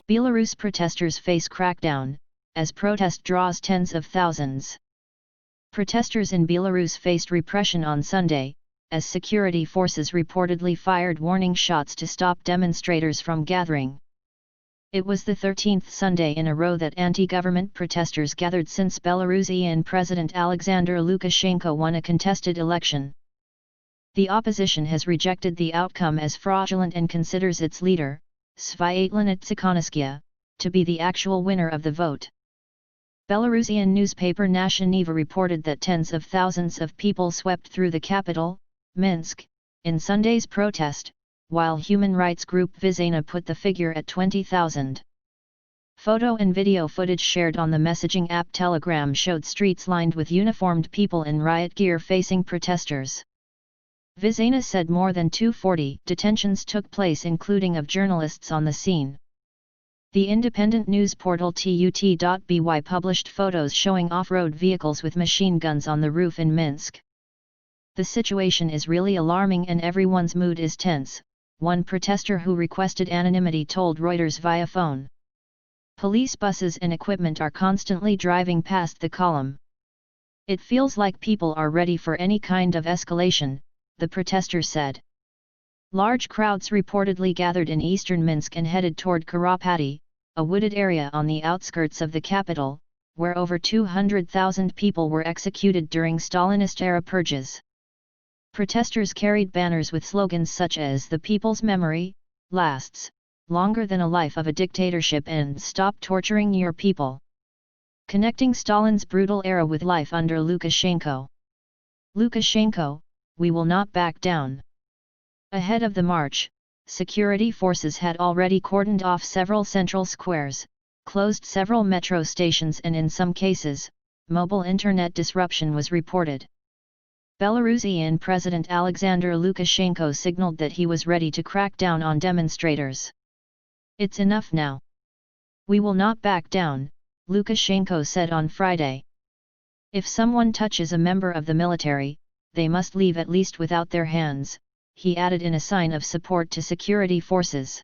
Belarus protesters face crackdown, as protest draws tens of thousands. Protesters in Belarus faced repression on Sunday, as security forces reportedly fired warning shots to stop demonstrators from gathering. It was the 13th Sunday in a row that anti-government protesters gathered since Belarusian President Alexander Lukashenko won a contested election. The opposition has rejected the outcome as fraudulent and considers its leader, Sviatlana Tsikhanouskaya, to be the actual winner of the vote. Belarusian newspaper Nasha Niva reported that tens of thousands of people swept through the capital, Minsk, in Sunday's protest, while human rights group Visana put the figure at 20,000. Photo and video footage shared on the messaging app Telegram showed streets lined with uniformed people in riot gear facing protesters. Visana said more than 240 detentions took place, including of journalists on the scene. The independent news portal TUT.BY published photos showing off-road vehicles with machine guns on the roof in Minsk. "The situation is really alarming and everyone's mood is tense," one protester who requested anonymity told Reuters via phone. "Police buses and equipment are constantly driving past the column. It feels like people are ready for any kind of escalation," the protester said. Large crowds reportedly gathered in eastern Minsk and headed toward Karapati, a wooded area on the outskirts of the capital, where over 200,000 people were executed during Stalinist-era purges. Protesters carried banners with slogans such as "The People's Memory lasts longer than a life of a dictatorship" and "Stop torturing your people," connecting Stalin's brutal era with life under Lukashenko. "Lukashenko, we will not back down." Ahead of the march, security forces had already cordoned off several central squares, closed several metro stations, and in some cases, mobile internet disruption was reported. Belarusian President Alexander Lukashenko signaled that he was ready to crack down on demonstrators. "It's enough now. We will not back down," Lukashenko said on Friday. "If someone touches a member of the military, they must leave at least without their hands," he added in a sign of support to security forces.